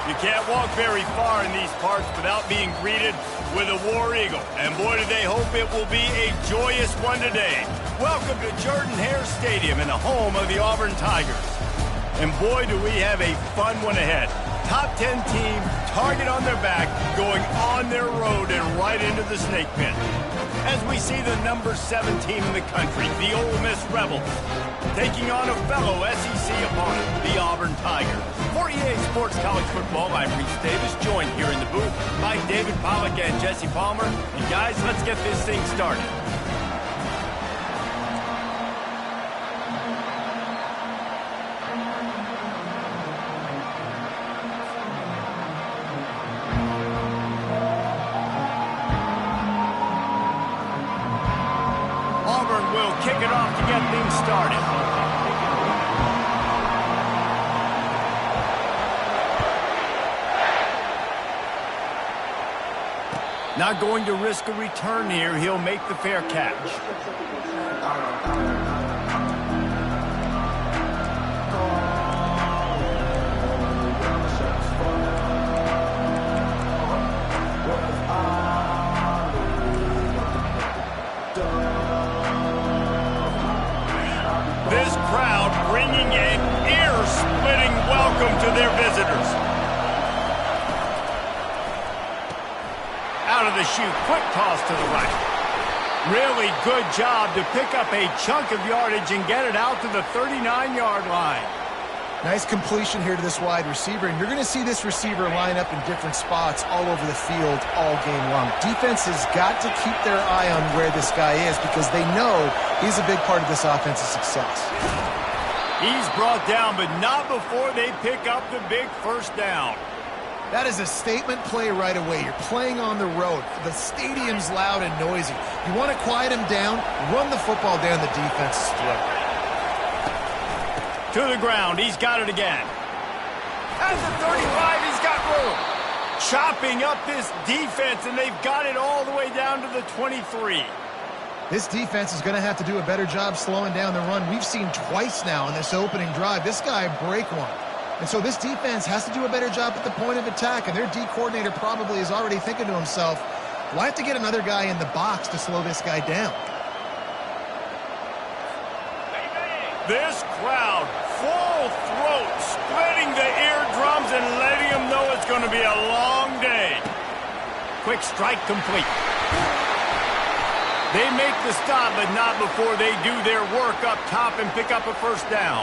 You can't walk very far in these parts without being greeted with a War Eagle. And boy, do they hope it will be a joyous one today. Welcome to Jordan-Hare Stadium and the home of the Auburn Tigers. And boy, do we have a fun one ahead. Top 10 team, target on their back, going on their road and right into the snake pit. As we see the number 7 team in the country, the Ole Miss Rebels, taking on a fellow SEC opponent, the Auburn Tigers. For EA Sports College Football, I'm Reese Davis, joined here in the booth by David Pollack and Jesse Palmer. And guys, let's get this thing started. Auburn will kick it off to get things started. Not going to risk a return here. He'll make the fair catch. This crowd bringing an ear-splitting welcome to their visitors. Out of the chute, quick toss to the right. Really good job to pick up a chunk of yardage and get it out to the 39-yard line. Nice completion here to this wide receiver, and you're going to see this receiver line up in different spots all over the field all game long. Defense has got to keep their eye on where this guy is because they know he's a big part of this offense's success. He's brought down, but not before they pick up the big first down. That is a statement play right away. You're playing on the road. The stadium's loud and noisy. You want to quiet him down, run the football down the defense's throat. To the ground, he's got it again. At the 35, he's got room. Chopping up this defense, and they've got it all the way down to the 23. This defense is going to have to do a better job slowing down the run. We've seen twice now in this opening drive. This guy break one. And so this defense has to do a better job at the point of attack, and their D coordinator probably is already thinking to himself, well, I have to get another guy in the box to slow this guy down. This crowd, full throat, splitting the eardrums and letting them know it's going to be a long day. Quick strike complete. They make the stop, but not before they do their work up top and pick up a first down.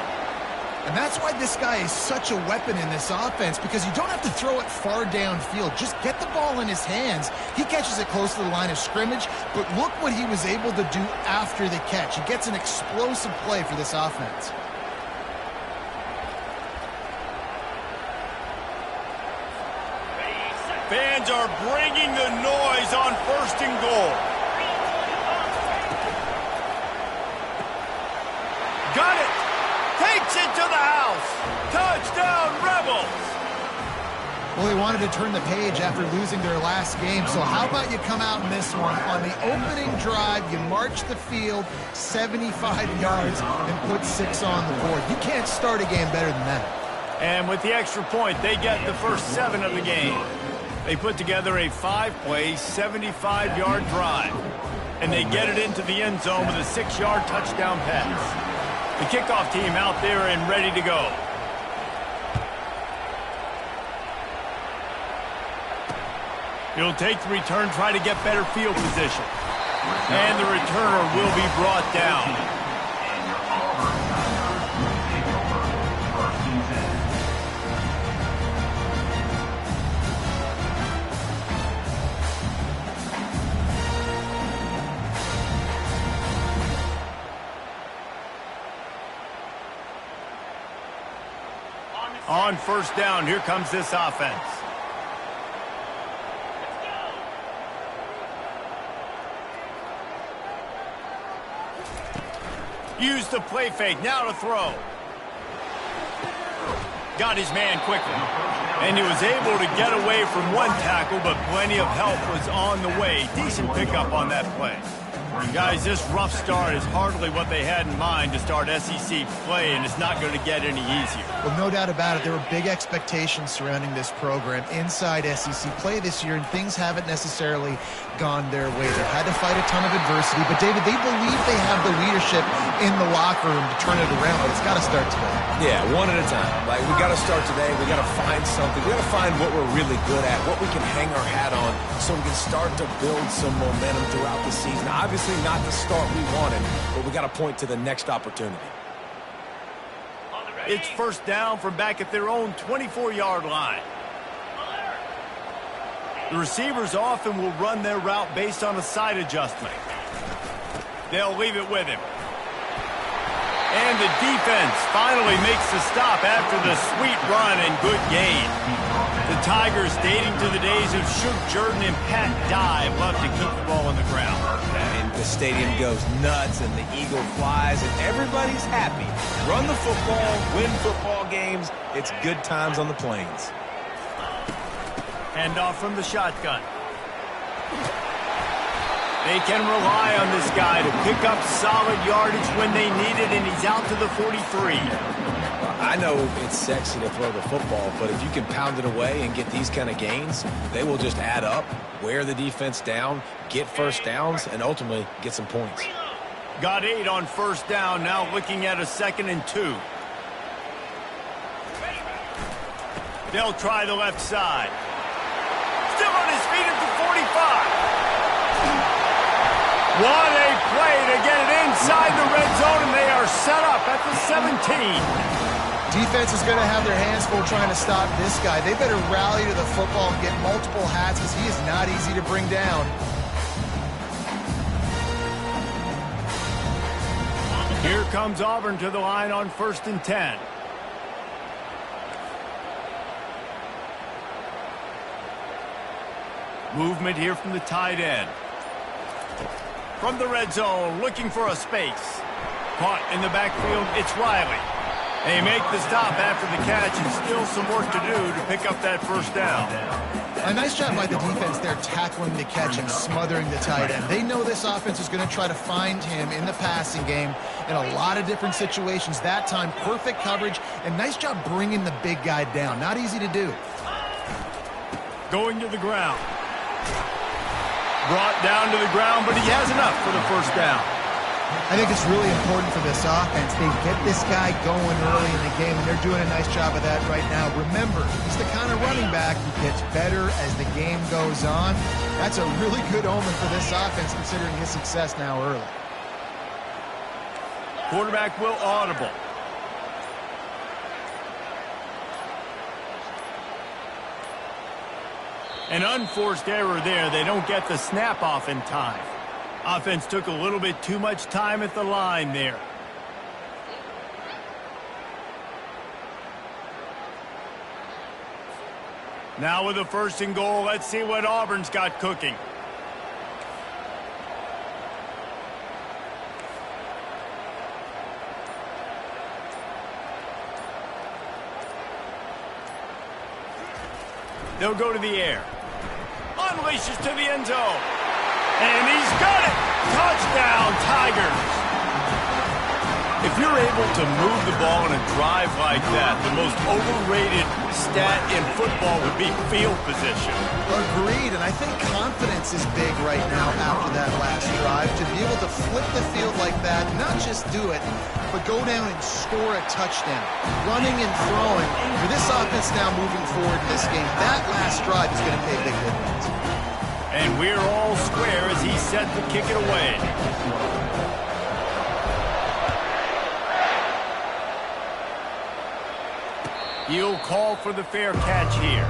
And that's why this guy is such a weapon in this offense, because you don't have to throw it far downfield. Just get the ball in his hands. He catches it close to the line of scrimmage, but look what he was able to do after the catch. He gets an explosive play for this offense. Fans are bringing the noise on 1st and goal. Got it. Takes it to the house. Touchdown, Rebels. Well, they wanted to turn the page after losing their last game, so how about you come out in this one? On the opening drive, you march the field 75 yards and put 6 on the board. You can't start a game better than that. And with the extra point, they get the first 7 of the game. They put together a 5-play, 75-yard drive, and they get it into the end zone with a 6-yard touchdown pass. The kickoff team out there and ready to go. He'll take the return, try to get better field position. And the returner will be brought down. On 1st down, here comes this offense. Use the play fake, now to throw. Got his man quickly. And he was able to get away from one tackle, but plenty of help was on the way. Decent pickup on that play. Guys, this rough start is hardly what they had in mind to start SEC play, and it's not going to get any easier. Well, no doubt about it. There were big expectations surrounding this program inside SEC play this year, and things haven't necessarily gone their way. They've had to fight a ton of adversity, but, David, they believe they have the leadership in the locker room to turn it around, but it's got to start today. Yeah, one at a time. Like, we got to start today. We got to find something. We got to find what we're really good at, what we can hang our hat on, so we can start to build some momentum throughout the season. Obviously, not the start we wanted, but we got to point to the next opportunity. It's 1st down from back at their own 24-yard line. The receivers often will run their route based on a side adjustment. They'll leave it with him. And the defense finally makes the stop after the sweet run and good gain. The Tigers, dating to the days of Shook Jordan and Pat Dye, love to keep the ball on the ground. And the stadium goes nuts, and the eagle flies, and everybody's happy. Run the football, win football games. It's good times on the Plains. Handoff from the shotgun. They can rely on this guy to pick up solid yardage when they need it, and he's out to the 43. I know it's sexy to throw the football, but if you can pound it away and get these kind of gains, they will just add up, wear the defense down, get 1st downs, and ultimately get some points. Got 8 on 1st down, now looking at a 2nd and 2. They'll try the left side. Still on his feet at the 45. What a play to get it inside the red zone, and they are set up at the 17. Defense is going to have their hands full trying to stop this guy. They better rally to the football and get multiple hats, because he is not easy to bring down. Here comes Auburn to the line on 1st and 10. Movement here from the tight end. From the red zone, looking for a space. Caught in the backfield, it's Riley. They make the stop after the catch, and still some work to do to pick up that 1st down. A nice job by the defense there, tackling the catch and smothering the tight end. They know this offense is going to try to find him in the passing game in a lot of different situations. That time, perfect coverage, and nice job bringing the big guy down. Not easy to do. Going to the ground. Brought down to the ground, but he has enough for the 1st down. I think it's really important for this offense. They get this guy going early in the game, and they're doing a nice job of that right now. Remember, he's the kind of running back who gets better as the game goes on. That's a really good omen for this offense, considering his success now early. Quarterback will audible. An unforced error there. They don't get the snap off in time. Offense took a little bit too much time at the line there. Now with a 1st and goal, let's see what Auburn's got cooking. They'll go to the air. Unleashes to the end zone. And he's got it! Touchdown, Tigers! If you're able to move the ball in a drive like that, the most overrated stat in football would be field position. Agreed, and I think confidence is big right now after that last drive. To be able to flip the field like that, not just do it, but go down and score a touchdown. Running and throwing. For this offense now moving forward in this game, that last drive is going to pay big dividends. And we're all square as he's set to kick it away. He'll call for the fair catch here.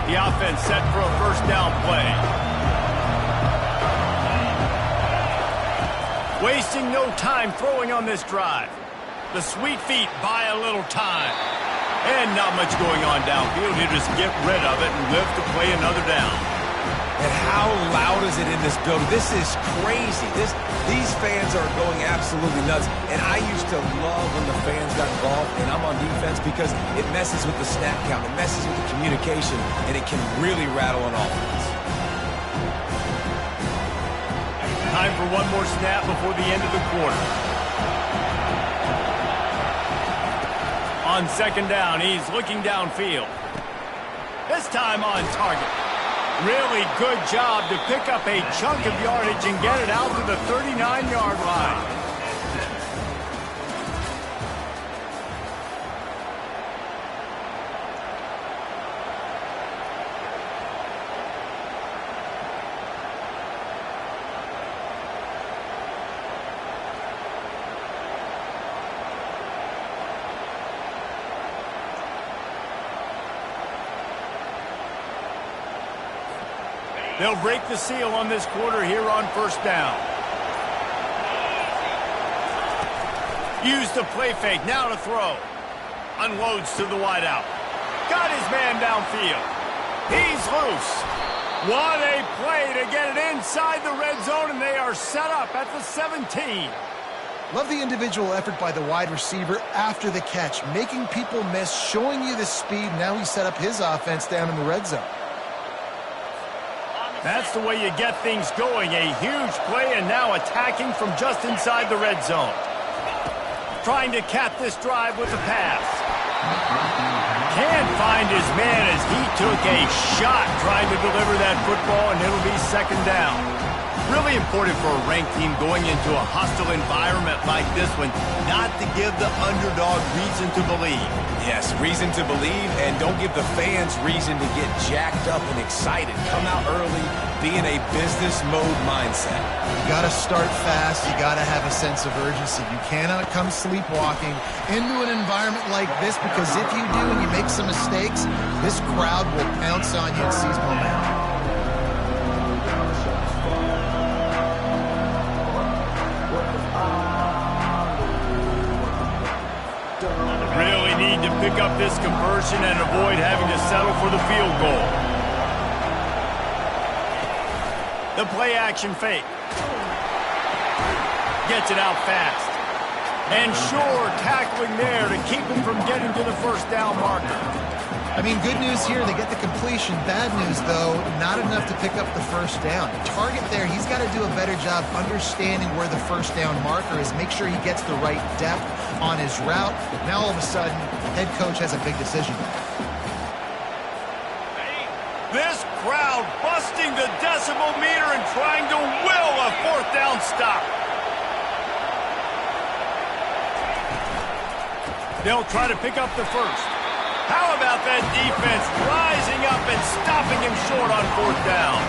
The offense set for a 1st down play. Wasting no time throwing on this drive. The sweet feet buy a little time. And not much going on downfield. He'll just get rid of it and live to play another down. And how loud is it in this building? This is crazy. These fans are going absolutely nuts. And I used to love when the fans got involved, and I'm on defense, because it messes with the snap count. It messes with the communication, and it can really rattle an offense. Time for one more snap before the end of the quarter. On 2nd down, he's looking downfield. This time on target. Really good job to pick up a chunk of yardage and get it out to the 39-yard line. They'll break the seal on this quarter here on 1st down. Use the play fake, now to throw. Unloads to the wideout. Got his man downfield. He's loose. What a play to get it inside the red zone, and they are set up at the 17. Love the individual effort by the wide receiver after the catch, making people miss, showing you the speed. Now he set up his offense down in the red zone. That's the way you get things going. A huge play, and now attacking from just inside the red zone. Trying to cap this drive with the pass. Can't find his man as he took a shot trying to deliver that football, and it'll be 2nd down. Really important for a ranked team going into a hostile environment like this one, not to give the underdog reason to believe. Yes, reason to believe, and don't give the fans reason to get jacked up and excited. Come out early, be in a business mode mindset. You got to start fast. You got to have a sense of urgency. You cannot come sleepwalking into an environment like this, because if you do and you make some mistakes, this crowd will pounce on you and seize momentum. Really need to pick up this conversion and avoid having to settle for the field goal. The play action fake. Gets it out fast. And sure, tackling there to keep him from getting to the 1st down marker. I mean, good news here, they get the completion. Bad news, though, not enough to pick up the 1st down. Target there, he's got to do a better job understanding where the 1st down marker is, make sure he gets the right depth on his route. Now, all of a sudden, head coach has a big decision. This crowd busting the decibel meter and trying to will a 4th down stop. They'll try to pick up the 1st. How about that defense rising up and stopping him short on 4th down?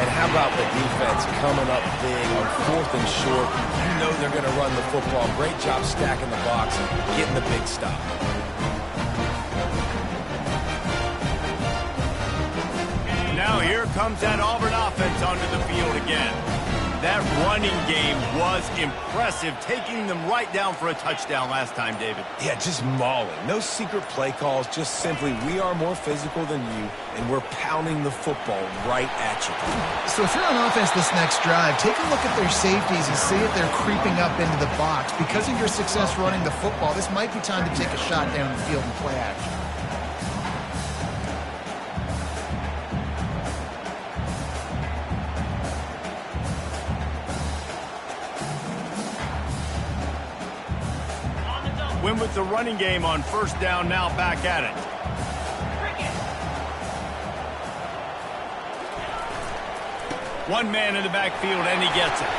And how about the defense coming up big on 4th and short? You know they're going to run the football. Great job stacking the box and getting the big stop. Now here comes that Auburn offense onto the field again. That running game was impressive, taking them right down for a touchdown last time, David. Yeah, just mauling. No secret play calls, just simply we are more physical than you, and we're pounding the football right at you. So if you're on offense this next drive, take a look at their safeties and see if they're creeping up into the box. Because of your success running the football, this might be time to take a shot down the field and play action. Win with the running game on first down, now back at it. One man in the backfield, and he gets it.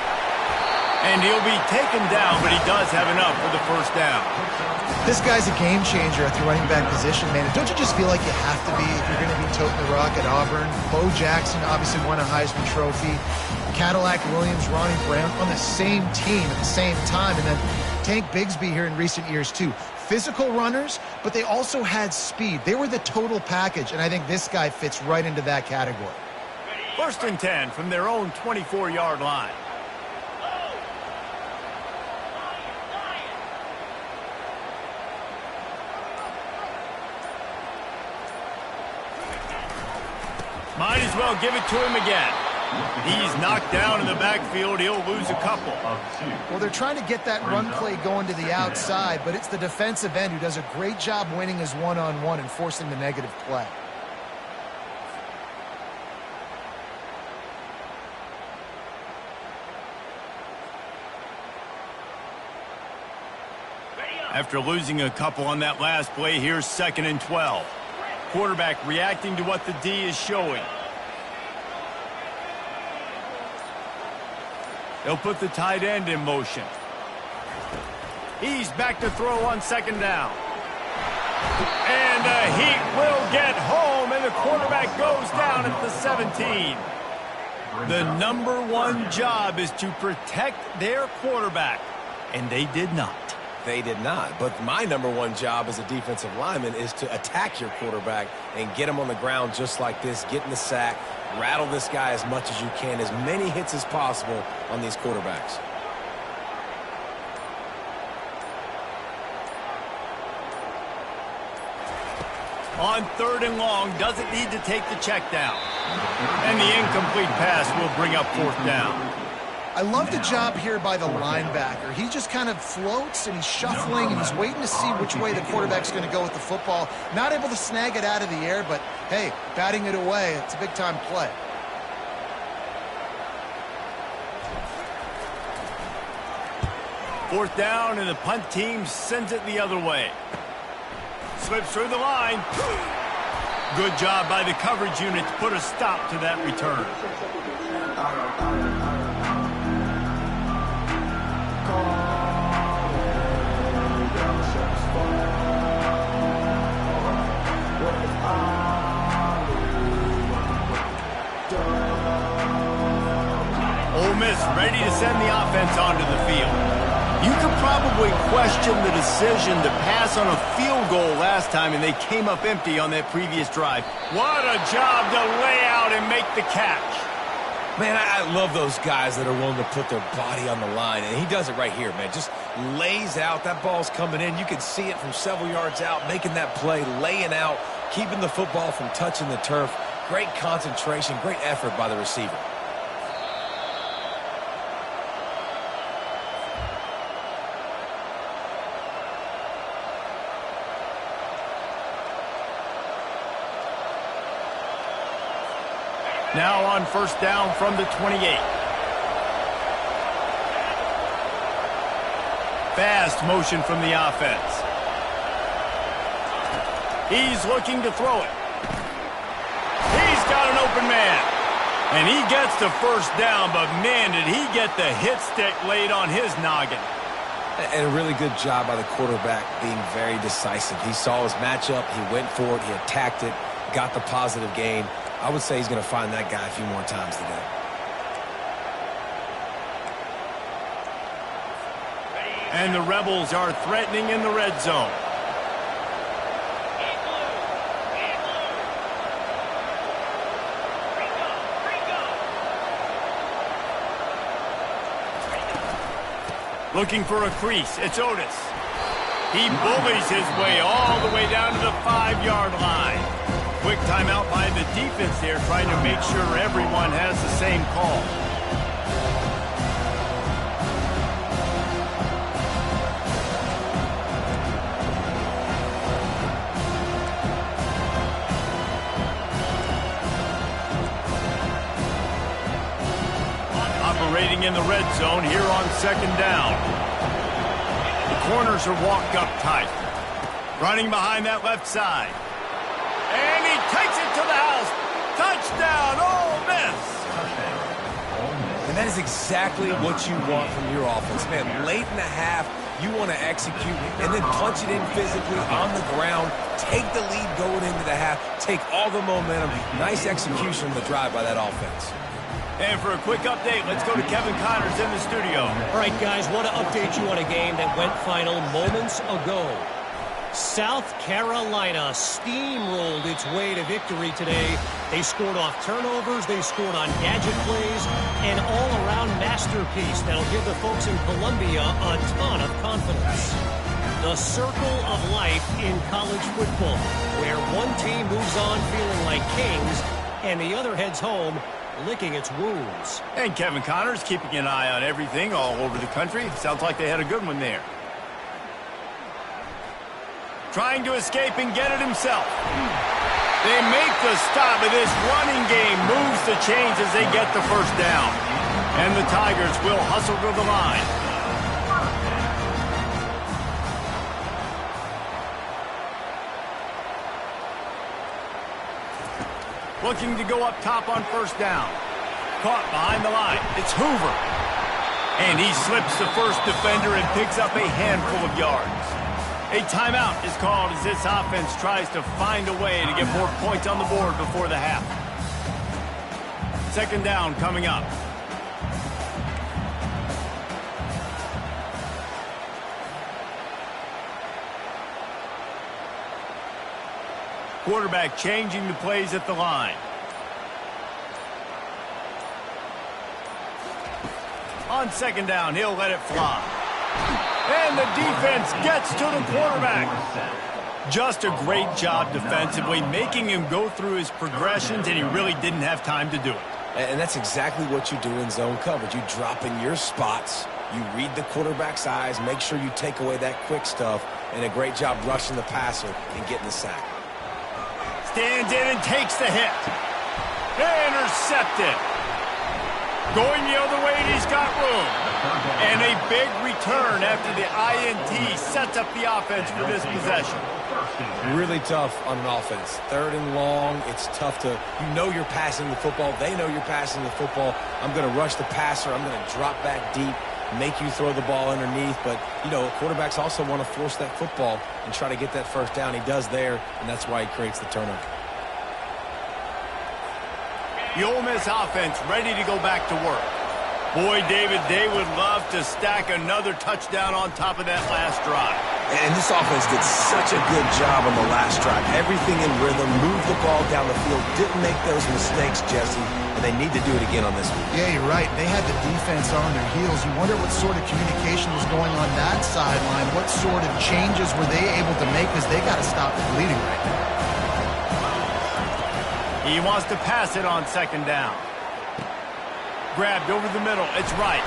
And he'll be taken down, but he does have enough for the first down. This guy's a game changer at the running back position, man. Don't you just feel like you have to be if you're going to be toting the rock at Auburn? Bo Jackson obviously won a Heisman Trophy. Cadillac Williams, Ronnie Brown on the same team at the same time. And then Tank Bigsby here in recent years, too. Physical runners, but they also had speed. They were the total package, and I think this guy fits right into that category. 1st and 10 from their own 24-yard line. Might as well give it to him again. He's knocked down in the backfield. He'll lose a couple. Well, they're trying to get that run play going to the outside, but it's the defensive end who does a great job winning his one-on-one and forcing the negative play. After losing a couple on that last play, here's 2nd and 12. Quarterback reacting to what the D is showing. They'll put the tight end in motion. He's back to throw on 2nd down. And the Heat will get home, and the quarterback goes down at the 17. The #1 job is to protect their quarterback, and they did not. They did not. But my #1 job as a defensive lineman is to attack your quarterback and get him on the ground just like this, get in the sack, rattle this guy as much as you can, as many hits as possible on these quarterbacks. On 3rd and long, doesn't need to take the check down. And the incomplete pass will bring up 4th down. I love the job here by the linebacker. He just kind of floats and he's shuffling and he's waiting to see which way the quarterback's going to go with the football. Not able to snag it out of the air, but hey, batting it away, it's a big-time play. Fourth down, and the punt team sends it the other way. Slips through the line. Good job by the coverage unit to put a stop to that return. Ole Miss ready to send the offense onto the field. You could probably question the decision to pass on a field goal last time, and they came up empty on that previous drive. What a job to lay out and make the catch. Man, I love those guys that are willing to put their body on the line, and he does it right here, man. Just lays out. That ball's coming in. You can see it from several yards out, making that play, laying out, keeping the football from touching the turf. Great concentration, great effort by the receiver. Now on first down from the 28. Fast motion from the offense. He's looking to throw it. He's got an open man. And he gets the first down, but man, did he get the hit stick laid on his noggin. And a really good job by the quarterback being very decisive. He saw his matchup, he went for it, he attacked it, got the positive gain. I would say he's going to find that guy a few more times today. And the Rebels are threatening in the red zone. Looking for a crease. It's Otis. He bullies his way all the way down to the 5-yard line. Quick timeout by the defense there, trying to make sure everyone has the same call. Operating in the red zone here on 2nd down. The corners are walked up tight. Running behind that left side. And he takes it to the house. Touchdown, Ole Miss. And that is exactly what you want from your offense, man. Late in the half, you want to execute and then punch it in physically on the ground. Take the lead going into the half. Take all the momentum. Nice execution on the drive by that offense. And for a quick update, let's go to Kevin Connors in the studio. All right, guys, want to update you on a game that went final moments ago. South Carolina steamrolled its way to victory today. They scored off turnovers, they scored on gadget plays, an all-around masterpiece that'll give the folks in Columbia a ton of confidence. The circle of life in college football, where one team moves on feeling like kings and the other heads home licking its wounds. And Kevin Connors keeping an eye on everything all over the country. Sounds like they had a good one there. Trying to escape and get it himself. They make the stop, but this running game moves the chains as they get the first down. And the Tigers will hustle to the line. Looking to go up top on 1st down. Caught behind the line. It's Hoover. And he slips the first defender and picks up a handful of yards. A timeout is called as this offense tries to find a way to get more points on the board before the half. 2nd down coming up. Quarterback changing the plays at the line. On 2nd down, he'll let it fly. And the defense gets to the quarterback. Just a great job defensively, making him go through his progressions, and he really didn't have time to do it. And that's exactly what you do in zone coverage. You drop in your spots, you read the quarterback's eyes, make sure you take away that quick stuff, and a great job rushing the passer and getting the sack. Stands in and takes the hit. Intercepted. Going the other way, and he's got room. And a big return after the INT sets up the offense for this possession. Really tough on an offense. 3rd and long, it's tough to, you know you're passing the football. They know you're passing the football. I'm going to rush the passer. I'm going to drop back deep, make you throw the ball underneath. But, you know, quarterbacks also want to force that football and try to get that 1st down. He does there, and that's why he creates the turnover. The Ole Miss offense ready to go back to work. Boy, David, they would love to stack another touchdown on top of that last drive. And this offense did such a good job on the last drive. Everything in rhythm, moved the ball down the field, didn't make those mistakes, Jesse, and they need to do it again on this one. Yeah, you're right. They had the defense on their heels. You wonder what sort of communication was going on that sideline. What sort of changes were they able to make, because they got to stop the bleeding right now. He wants to pass it on 2nd down. Grabbed over the middle. It's right.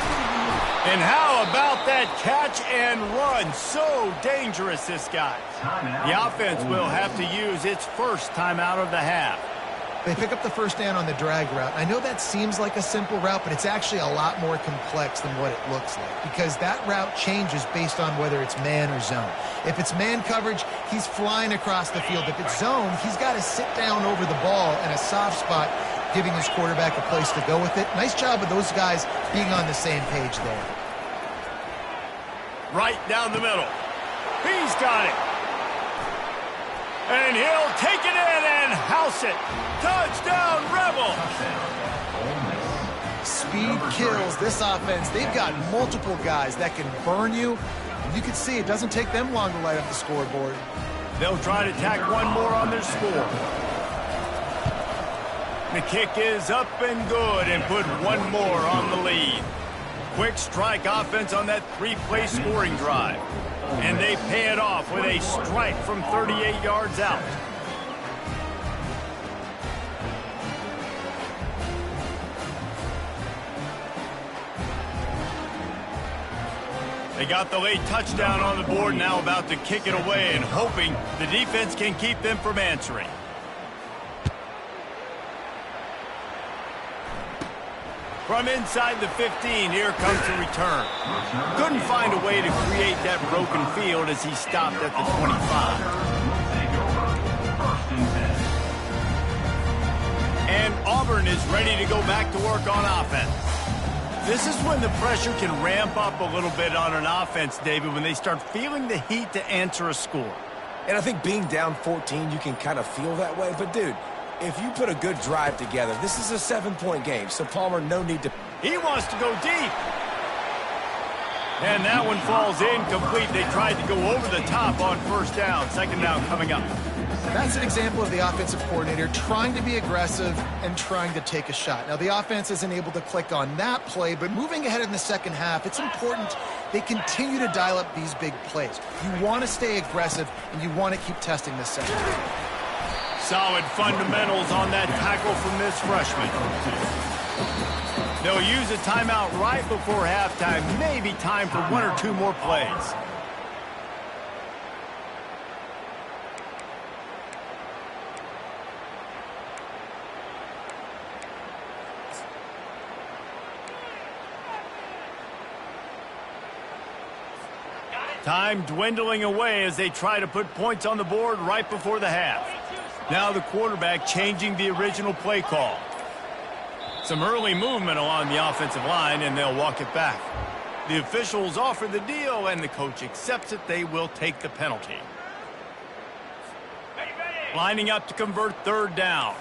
And how about that catch and run? So dangerous, this guy. The offense will have to use its first timeout of the half. They pick up the 1st down on the drag route. I know that seems like a simple route, but it's actually a lot more complex than what it looks like, because that route changes based on whether it's man or zone. If it's man coverage, he's flying across the field. If it's zone, he's got to sit down over the ball in a soft spot, giving his quarterback a place to go with it. Nice job of those guys being on the same page there. Right down the middle. He's got it. And he'll take it in and house it. Touchdown, Rebel. Speed kills this offense. They've got multiple guys that can burn you You can see it doesn't take them long to light up the scoreboard. They'll try to tack one more on their score. The kick is up and good and put one more on the lead. Quick strike offense on that three-play scoring drive. And they pay it off with a strike from 38 yards out. They got the late touchdown on the board, now about to kick it away and hoping the defense can keep them from answering. From inside the 15, here comes the return. Couldn't find a way to create that broken field as he stopped at the 25. And Auburn is ready to go back to work on offense. This is when the pressure can ramp up a little bit on an offense, David, when they start feeling the heat to answer a score. And I think being down 14, you can kind of feel that way. But, dude, if you put a good drive together, this is a 7-point game. So, Palmer, no need to... He wants to go deep. And that one falls incomplete. They tried to go over the top on first down. Second down coming up. That's an example of the offensive coordinator trying to be aggressive and trying to take a shot. Now, the offense isn't able to click on that play, but moving ahead in the second half, it's important they continue to dial up these big plays. You want to stay aggressive, and you want to keep testing this second. Solid fundamentals on that tackle from this freshman. They'll use a timeout right before halftime. Maybe time for one or two more plays. Time dwindling away as they try to put points on the board right before the half. Now the quarterback changing the original play call. Some early movement along the offensive line, and they'll walk it back. The officials offer the deal, and the coach accepts it. They will take the penalty. Lining up to convert third down.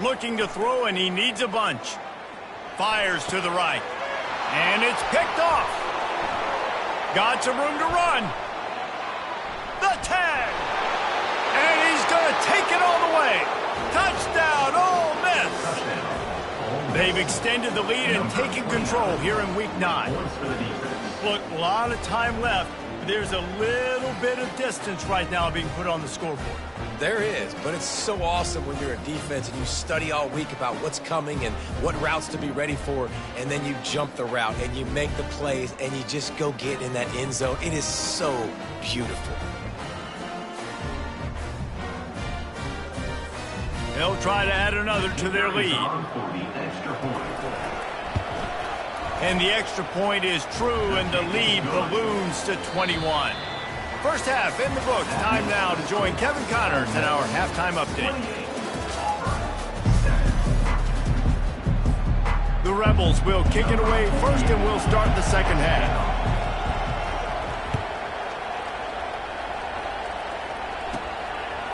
Looking to throw, and he needs a bunch. Fires to the right. And it's picked off. Got some room to run. The tag. And he's going to take it all the way. Touchdown, Ole Miss. They've extended the lead and taken control here in Week 9. Look, a lot of time left. There's a little bit of distance right now being put on the scoreboard. There is, but it's so awesome when you're a defense and you study all week about what's coming and what routes to be ready for, and then you jump the route and you make the plays and you just go get in that end zone. It is so beautiful. They'll try to add another to their lead. And the extra point is true, and the lead balloons to 21. First half in the books. Time now to join Kevin Connors in our halftime update. The Rebels will kick it away first, and we'll start the second half.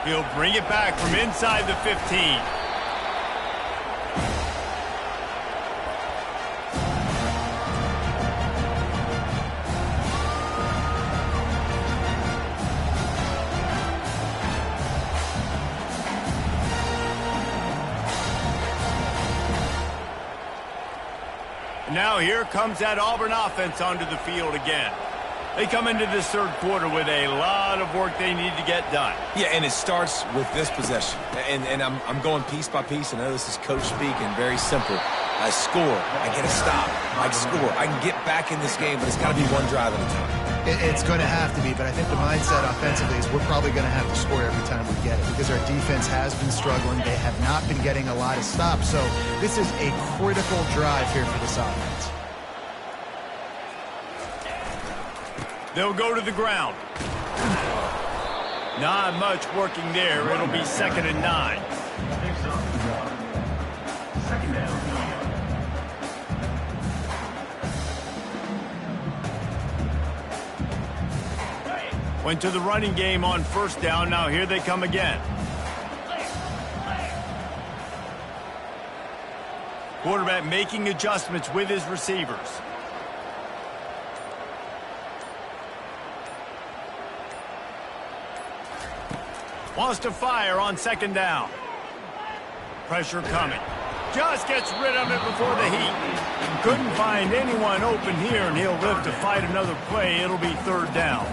He'll bring it back from inside the 15. Now here comes that Auburn offense onto the field again. They come into this third quarter with a lot of work they need to get done. Yeah, and it starts with this possession. And I'm going piece by piece. I know this is coach speak and very simple. I score. I get a stop. I score. I can get back in this game, but it's got to be one drive at a time. It's going to have to be, but I think the mindset offensively is we're probably going to have to score every time we get it because our defense has been struggling. They have not been getting a lot of stops, so this is a critical drive here for this offense. They'll go to the ground. Not much working there. It'll be 2nd and 9. Second down. Went to the running game on first down. Now here they come again. Quarterback making adjustments with his receivers. Wants to fire on second down. Pressure coming. Just gets rid of it before the heat. Couldn't find anyone open here, and he'll live to fight another play. It'll be third down.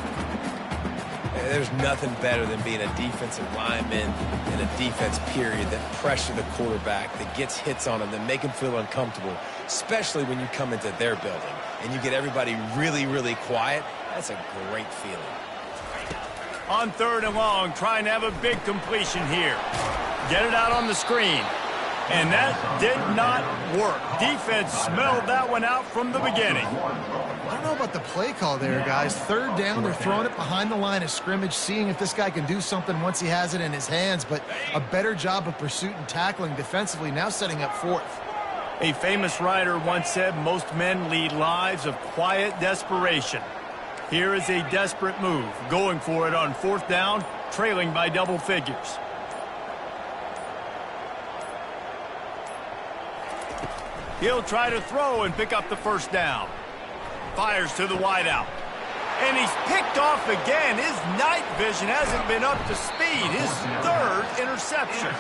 There's nothing better than being a defensive lineman in a defense period that pressure the quarterback, that gets hits on him, that make him feel uncomfortable, especially when you come into their building and you get everybody really, really quiet. That's a great feeling. On third and long, trying to have a big completion here. Get it out on the screen. And that did not work. Defense smelled that one out from the beginning. I don't know about the play call there, guys. Third down, they're throwing it behind the line of scrimmage, seeing if this guy can do something once he has it in his hands, but a better job of pursuit and tackling defensively, now setting up fourth. A famous writer once said, most men lead lives of quiet desperation. Here is a desperate move, going for it on fourth down, trailing by double figures. He'll try to throw and pick up the first down. Fires to the wideout. And he's picked off again. His night vision hasn't been up to speed. His third interception.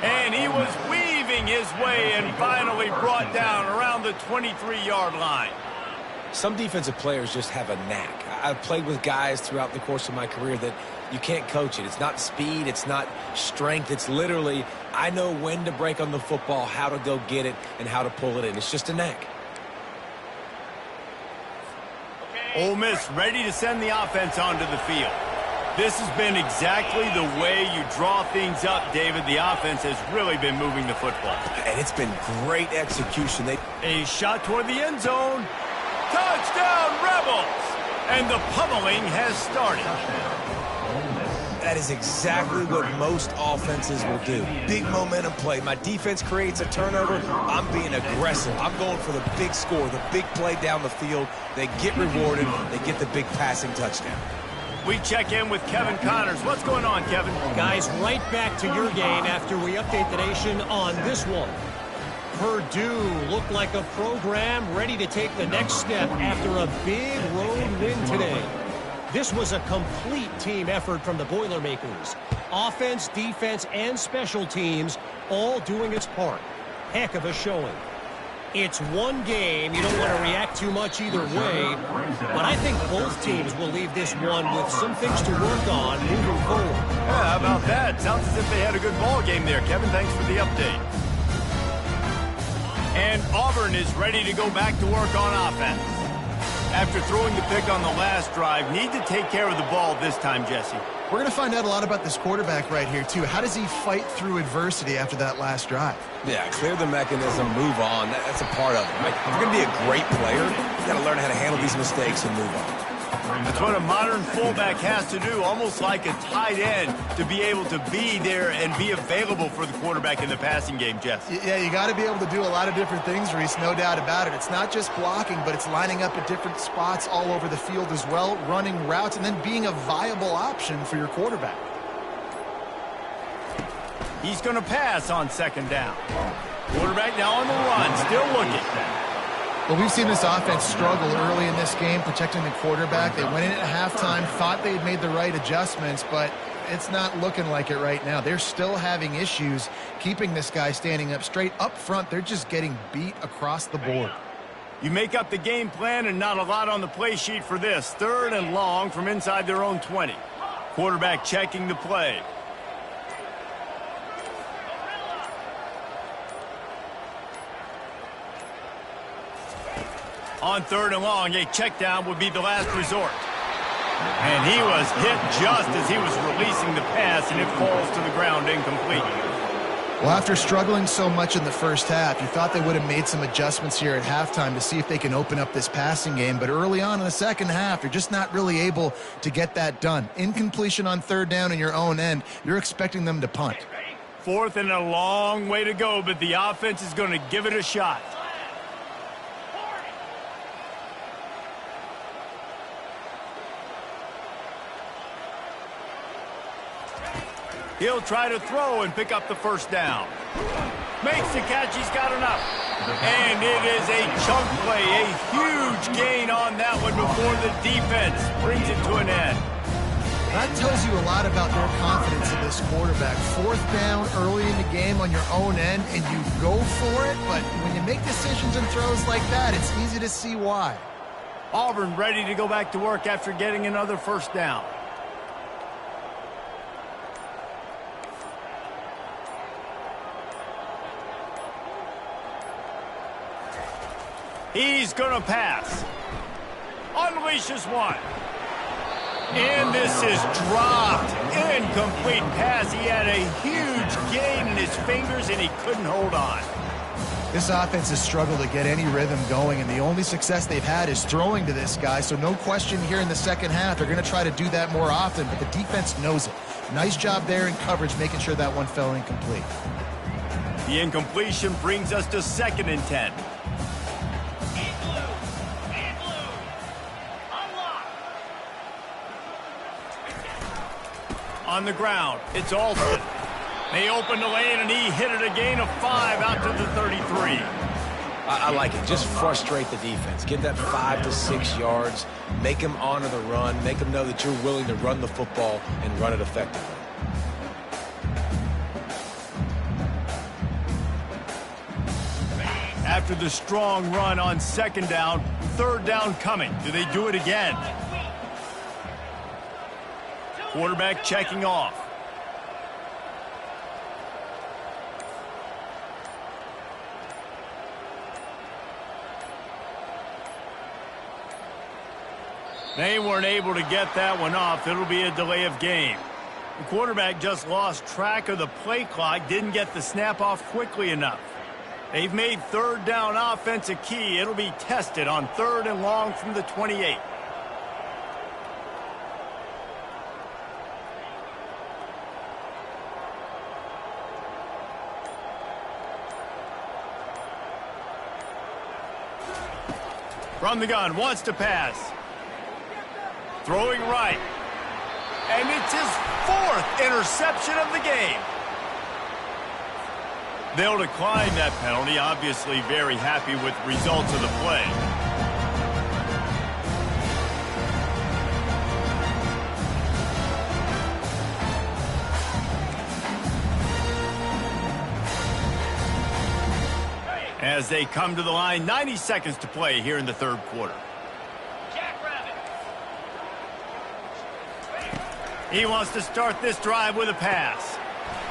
And he was weaving his way and finally brought down around the 23-yard line. Some defensive players just have a knack. I've played with guys throughout the course of my career that you can't coach it. It's not speed. It's not strength. It's literally, I know when to break on the football, how to go get it, and how to pull it in. It's just a knack. Ole Miss ready to send the offense onto the field. This has been exactly the way you draw things up, David. The offense has really been moving the football. And it's been great execution. A shot toward the end zone. Touchdown, Rebels! And the pummeling has started. That is exactly what most offenses will do. Big momentum play. My defense creates a turnover. I'm being aggressive. I'm going for the big score, the big play down the field. They get rewarded. They get the big passing touchdown. We check in with Kevin Connors. What's going on, Kevin? Guys, right back to your game after we update the nation on this one. Purdue looked like a program ready to take the next step after a big road win today. This was a complete team effort from the Boilermakers. Offense, defense, and special teams all doing its part. Heck of a showing. It's one game. You don't want to react too much either way, but I think both teams will leave this one with some things to work on moving forward. Yeah, how about that? Sounds as if they had a good ball game there, Kevin. Thanks for the update. And Auburn is ready to go back to work on offense. After throwing the pick on the last drive, need to take care of the ball this time, Jesse. We're going to find out a lot about this quarterback right here, too. How does he fight through adversity after that last drive? Yeah, clear the mechanism, move on. That's a part of it, right? If you're going to be a great player, you've got to learn how to handle these mistakes and move on. That's what a modern fullback has to do, almost like a tight end, to be able to be there and be available for the quarterback in the passing game, Jess. Yeah, you got to be able to do a lot of different things, Reese, no doubt about it. It's not just blocking, but it's lining up at different spots all over the field as well, running routes, and then being a viable option for your quarterback. He's going to pass on second down. Quarterback now on the run, still looking. Well, we've seen this offense struggle early in this game, protecting the quarterback. They went in at halftime, thought they had made the right adjustments, but it's not looking like it right now. They're still having issues keeping this guy standing up straight. Up front, they're just getting beat across the board. You make up the game plan and not a lot on the play sheet for this. Third and long from inside their own 20. Quarterback checking the play. On third and long, a check down would be the last resort. And he was hit just as he was releasing the pass, and it falls to the ground incomplete. Well, after struggling so much in the first half, you thought they would have made some adjustments here at halftime to see if they can open up this passing game. But early on in the second half, you're just not really able to get that done. Incompletion on third down in your own end, you're expecting them to punt. Fourth and a long way to go, but the offense is going to give it a shot. He'll try to throw and pick up the first down. Makes the catch. He's got enough. And it is a chunk play, a huge gain on that one before the defense brings it to an end. That tells you a lot about their confidence in this quarterback. Fourth down early in the game on your own end, and you go for it, but when you make decisions and throws like that, it's easy to see why. Auburn ready to go back to work after getting another first down. He's going to pass. Unleashes one. And this is dropped. Incomplete pass. He had a huge gain in his fingers, and he couldn't hold on. This offense has struggled to get any rhythm going, and the only success they've had is throwing to this guy, so no question here in the second half. They're going to try to do that more often, but the defense knows it. Nice job there in coverage, making sure that one fell incomplete. The incompletion brings us to 2nd and 10. On the ground, it's Alston. They open the lane, and he hit it a gain of 5 out to the 33. I like it. Just frustrate the defense. Get that 5 to 6 yards. Make them honor the run. Make them know that you're willing to run the football and run it effectively. After the strong run on 2nd down, 3rd down coming. Do they do it again? Quarterback checking off. They weren't able to get that one off. It'll be a delay of game. The quarterback just lost track of the play clock, didn't get the snap off quickly enough. They've made 3rd down offense a key. It'll be tested on 3rd and long from the 28. From the gun, wants to pass. Throwing right. And it's his 4th interception of the game. They'll decline that penalty, obviously very happy with the results of the play. As they come to the line, 90 seconds to play here in the 3rd quarter. He wants to start this drive with a pass.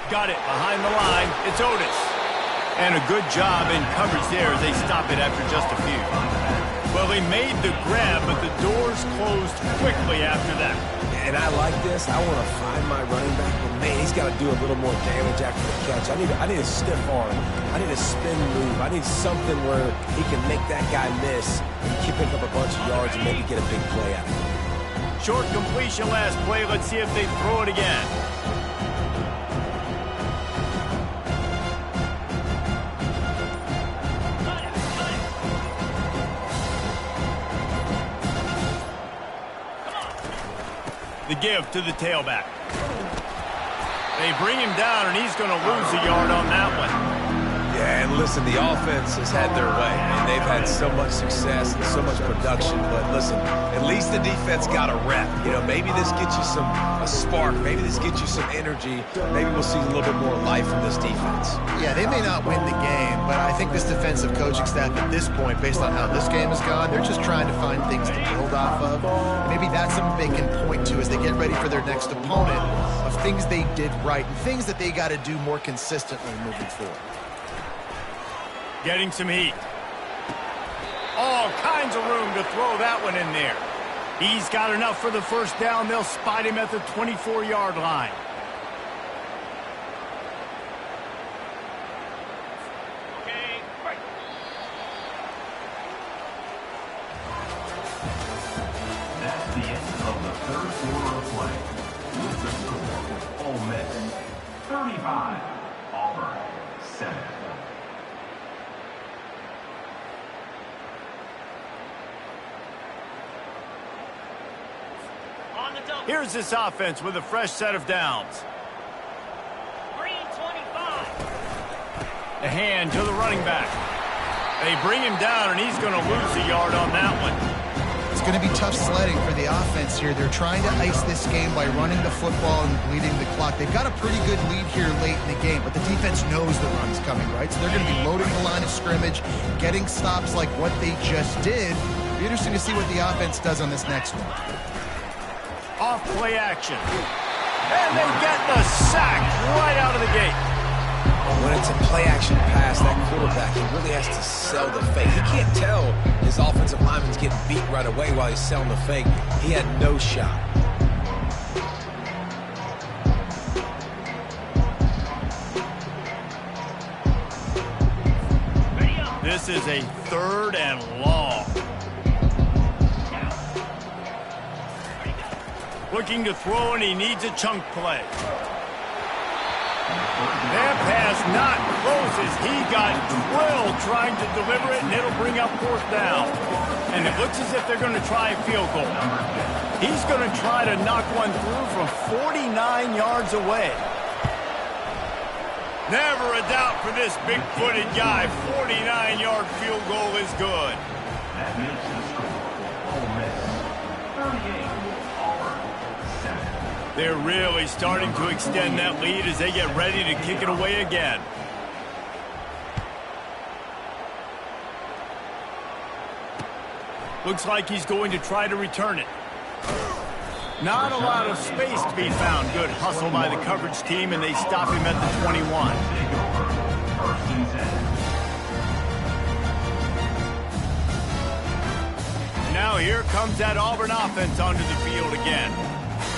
Got it behind the line. It's Otis. And a good job in coverage there as they stop it after just a few. Well, they made the grab, but the doors closed quickly after that. And I like this. I want to find my running back, but man, he's got to do a little more damage after the catch. I need a stiff arm. I need a spin move. I need something where he can make that guy miss and keep pick up a bunch of yards and maybe get a big play out of it. Short completion last play. Let's see if they throw it again. The give to the tailback. They bring him down, and he's going to lose a yard on that one. Yeah, and listen, the offense has had their way, and they've had so much success and so much production. But listen, at least the defense got a rep. You know, maybe this gets you a spark. Maybe this gets you some energy. Maybe we'll see a little bit more life from this defense. Yeah, they may not win the game, but I think this defensive coaching staff at this point, based on how this game has gone, they're just trying to find things to build off of. Maybe that's something they can point to as they get ready for their next opponent, of things they did right and things that they got to do more consistently moving forward. Getting some heat. All kinds of room to throw that one in there. He's got enough for the first down. They'll spot him at the 24-yard line. Okay, right. That's the end of the 3rd quarter of play. With the score, Ole Miss 35, Auburn 7. Here's this offense with a fresh set of downs. The hand to the running back. They bring him down, and he's going to lose a yard on that one. It's going to be tough sledding for the offense here. They're trying to ice this game by running the football and bleeding the clock. They've got a pretty good lead here late in the game, but the defense knows the run's coming, right? So they're going to be loading the line of scrimmage, getting stops like what they just did. It'll be interesting to see what the offense does on this next one. Off play action. And they get the sack right out of the gate. When it's a play-action pass, that quarterback, he really has to sell the fake. He can't tell his offensive lineman's getting beat right away while he's selling the fake. He had no shot. This is a 3rd and long. Looking to throw, and he needs a chunk play. That pass not close as he got drilled trying to deliver it, and it'll bring up 4th down. And it looks as if they're going to try a field goal. He's going to try to knock one through from 49 yards away. Never a doubt for this big-footed guy. 49-yard field goal is good. That makes the score. Ole Miss 38, Auburn 7. They're really starting to extend that lead as they get ready to kick it away again. Looks like he's going to try to return it. Not a lot of space to be found. Good hustle by the coverage team, and they stop him at the 21. Take over. 1st and 10. Now here comes that Auburn offense onto the field again.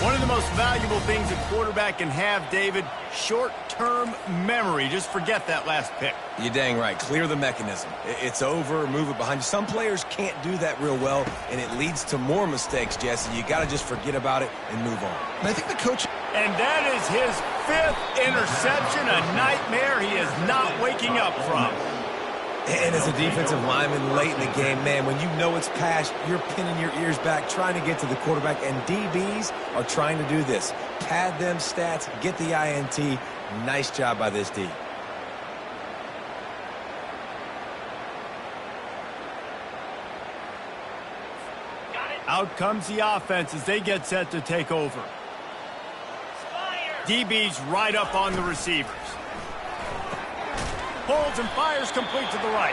One of the most valuable things a quarterback can have, David, short-term memory. Just forget that last pick. You're dang right. Clear the mechanism. It's over, move it behind you. Some players can't do that real well, and it leads to more mistakes, Jesse. You got to just forget about it and move on. And I think the coach... And that is his 5th interception, a nightmare he is not waking up from. And as a defensive lineman late in the game, man, when you know it's past, you're pinning your ears back, trying to get to the quarterback, and DBs are trying to do this. Pad them stats, get the INT. Nice job by this D. Out comes the offense as they get set to take over. DB's right up on the receivers. Holds and fires complete to the right.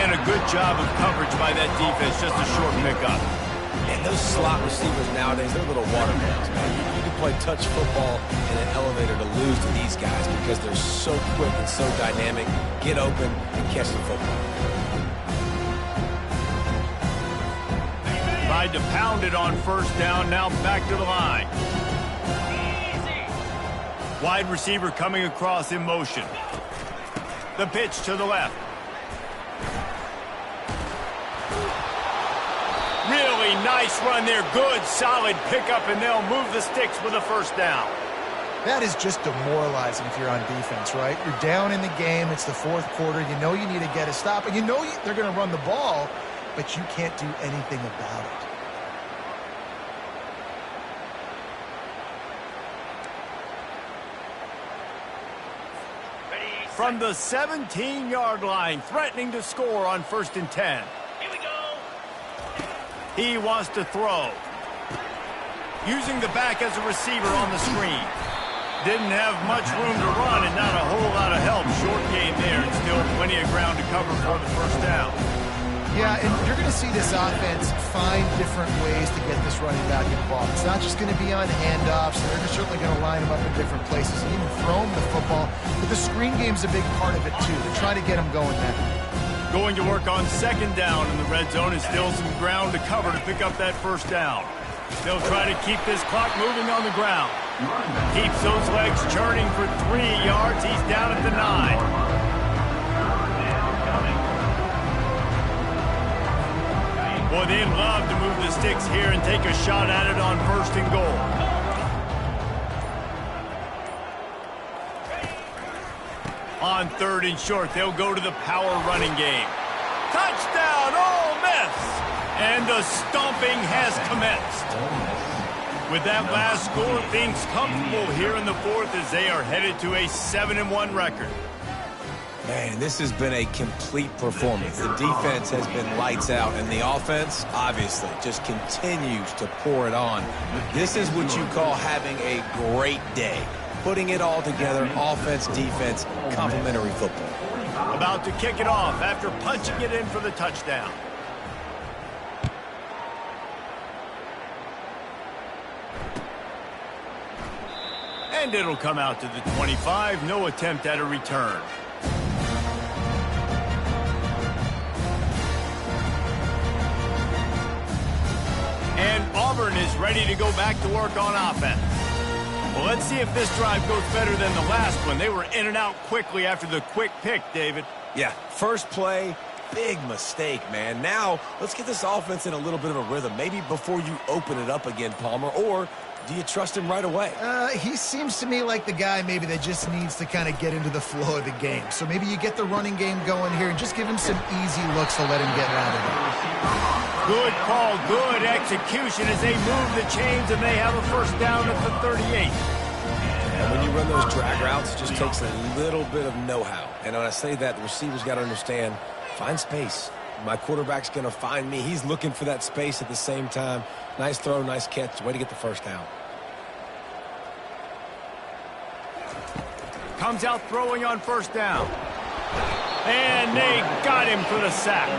And a good job of coverage by that defense, just a short pickup. And those slot receivers nowadays, they're little watermelons, man. You can play touch football in an elevator to lose to these guys because they're so quick and so dynamic. Get open and catch the football. Tried to pound it on 1st down, now back to the line. Wide receiver coming across in motion. The pitch to the left. Really nice run there. Good, solid pickup, and they'll move the sticks with a 1st down. That is just demoralizing if you're on defense, right? You're down in the game. It's the 4th quarter. You know you need to get a stop, and you know they're going to run the ball, but you can't do anything about it. From the 17-yard line, threatening to score on 1st and 10. Here we go. He wants to throw. Using the back as a receiver on the screen. Didn't have much room to run and not a whole lot of help. Short game there, and still plenty of ground to cover for the 1st down. Yeah, and you're going to see this offense find different ways to get this running back involved. It's not just going to be on handoffs. They're certainly going to line him up in different places and even throw him the football. But the screen game's a big part of it, too. They're trying to get him going there. Going to work on 2nd down in the red zone, and still some ground to cover to pick up that 1st down. They'll try to keep this clock moving on the ground. Keeps those legs churning for 3 yards. He's down at the 9. Boy, they'd love to move the sticks here and take a shot at it on 1st and goal. On 3rd and short, they'll go to the power running game. Touchdown, Ole Miss! And the stomping has commenced. With that last score, things comfortable here in the 4th as they are headed to a 7-1 record. Man, this has been a complete performance. The defense has been lights out, and the offense, obviously, just continues to pour it on. This is what you call having a great day. Putting it all together, offense, defense, complementary football. About to kick it off after punching it in for the touchdown. And it'll come out to the 25. No attempt at a return. And Auburn is ready to go back to work on offense. Well, let's see if this drive goes better than the last one. They were in and out quickly after the quick pick, David. Yeah, first play, big mistake, man. Now, let's get this offense in a little bit of a rhythm. Maybe before you open it up again, Palmer, or do you trust him right away? He seems to me like the guy maybe that just needs to kind of get into the flow of the game. So maybe you get the running game going here and just give him some easy looks to let him get out of it. Good call, good execution as they move the chains, and they have a first down at the 38. And when you run those drag routes, it just takes a little bit of know-how. And when I say that, the receiver's got to understand, find space. My quarterback's going to find me. He's looking for that space at the same time. Nice throw, nice catch. Way to get the first down. Comes out throwing on first down. And they got him for the sack.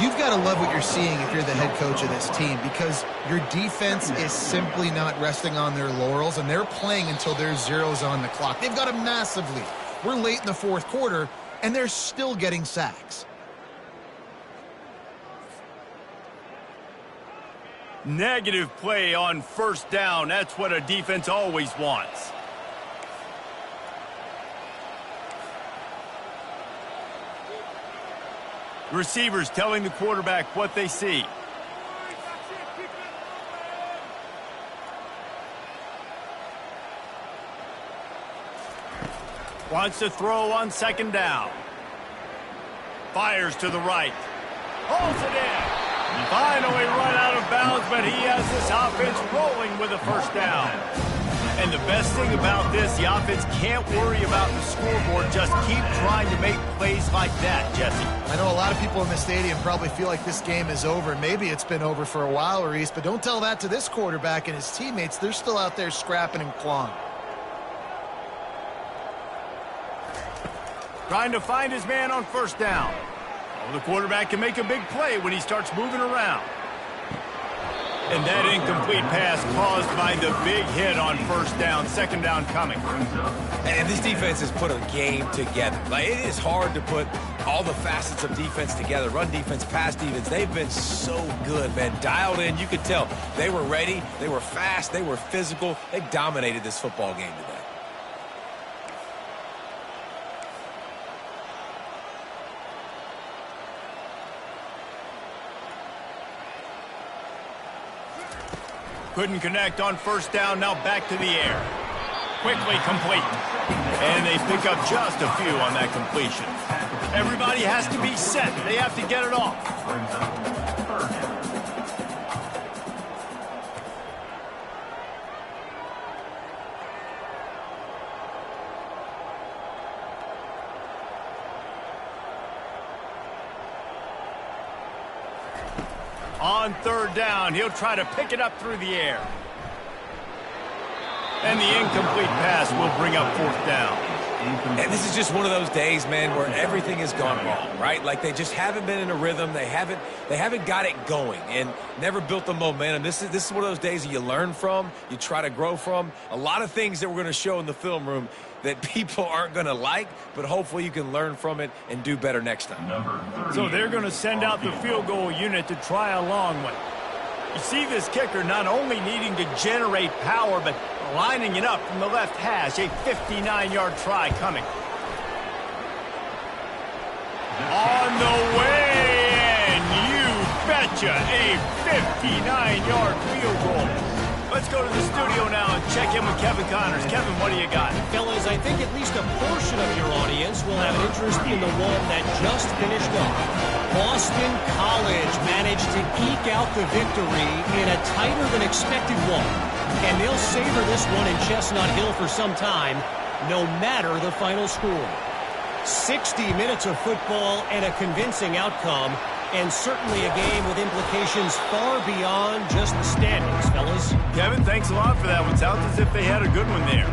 You've got to love what you're seeing if you're the head coach of this team, because your defense is simply not resting on their laurels, and they're playing until there's zeros on the clock. They've got them massively. We're late in the fourth quarter, and they're still getting sacks. Negative play on first down. That's what a defense always wants. Receivers telling the quarterback what they see. Wants to throw on second down. Fires to the right. Holds it in. Finally run out of bounds, but he has this offense rolling with a first down. And the best thing about this, the offense can't worry about the scoreboard. Just keep trying to make plays like that, Jesse. I know a lot of people in the stadium probably feel like this game is over. Maybe it's been over for a while, Reese, but don't tell that to this quarterback and his teammates. They're still out there scrapping and clawing. Trying to find his man on first down. Oh, the quarterback can make a big play when he starts moving around. And that incomplete pass caused by the big hit on first down. Second down coming. And this defense has put a game together. Like, it is hard to put all the facets of defense together. Run defense, pass defense. They've been so good, man. Dialed in. You could tell they were ready. They were fast. They were physical. They dominated this football game today. Couldn't connect on first down. Now back to the air. Quickly complete. And they pick up just a few on that completion. Everybody has to be set. They have to get it off. On third down, he'll try to pick it up through the air. And the incomplete pass will bring up fourth down. And this is just one of those days, man, where everything has gone wrong, right? Like, they just haven't been in a rhythm. They haven't got it going and never built the momentum. This is one of those days that you learn from, you try to grow from. A lot of things that we're going to show in the film room that people aren't going to like, but hopefully you can learn from it and do better next time. So they're going to send out the field goal unit to try a long one. You see this kicker not only needing to generate power, but lining it up from the left hash. A 59-yard try coming. On the way, and you betcha, a 59-yard field goal. Let's go to the studio now and check in with Kevin Connors. Kevin, what do you got? Fellas, I think at least a portion of your audience will have an interest in the one that just finished up. Boston College managed to eke out the victory in a tighter than expected one. And they'll savor this one in Chestnut Hill for some time, no matter the final score. 60 minutes of football and a convincing outcome, and certainly a game with implications far beyond just the standings, fellas. Kevin, thanks a lot for that one. Sounds as if they had a good one there.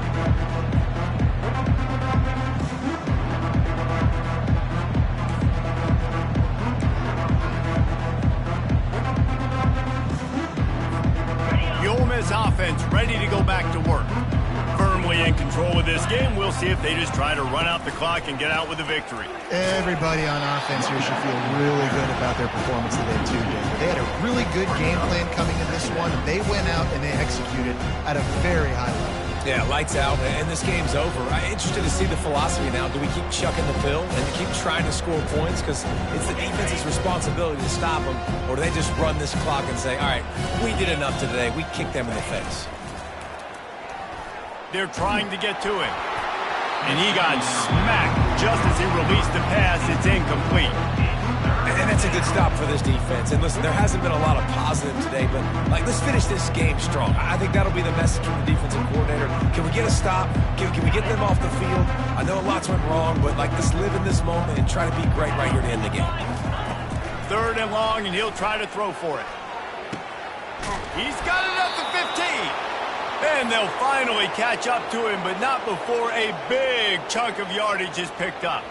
The Ole Miss offense ready to go back to work. Firmly in control of this game. We'll see if they just try to run out the clock and get out with a victory. Everybody on offense here should feel really good about their performance today, too, David. They had a really good game plan coming in this one, and they went out and they executed at a very high level. Yeah, lights out, and this game's over. I'm interested to see the philosophy now. Do we keep chucking the pill and keep trying to score points? Because it's the defense's responsibility to stop them. Or do they just run this clock and say, all right, we did enough today. We kicked them in the face. They're trying to get to him. And he got smacked just as he released the pass. It's incomplete. And that's a good stop for this defense. And listen, there hasn't been a lot of positive today, but let's finish this game strong. I think that'll be the message from the defensive coordinator. Can we get a stop? Can we get them off the field? I know lots went wrong, but let's live in this moment and try to be great right here to end the game. 3rd and long, and he'll try to throw for it. He's got it at the 15. And they'll finally catch up to him, but not before a big chunk of yardage is picked up.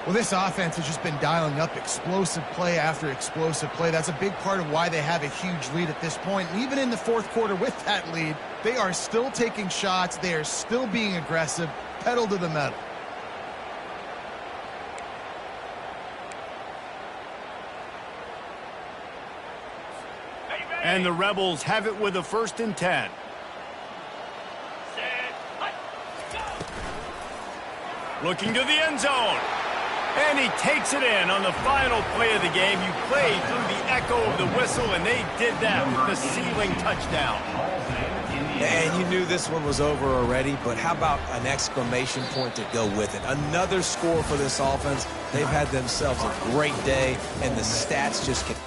Well, this offense has just been dialing up explosive play after explosive play. That's a big part of why they have a huge lead at this point. And even in the 4th quarter with that lead, they are still taking shots. They are still being aggressive, pedal to the metal. And the Rebels have it with a 1st and 10. Looking to the end zone. And he takes it in on the final play of the game. You played through the echo of the whistle, and they did that with the ceiling touchdown. And you knew this one was over already, but how about an exclamation point to go with it? Another score for this offense. They've had themselves a great day, and the stats just get...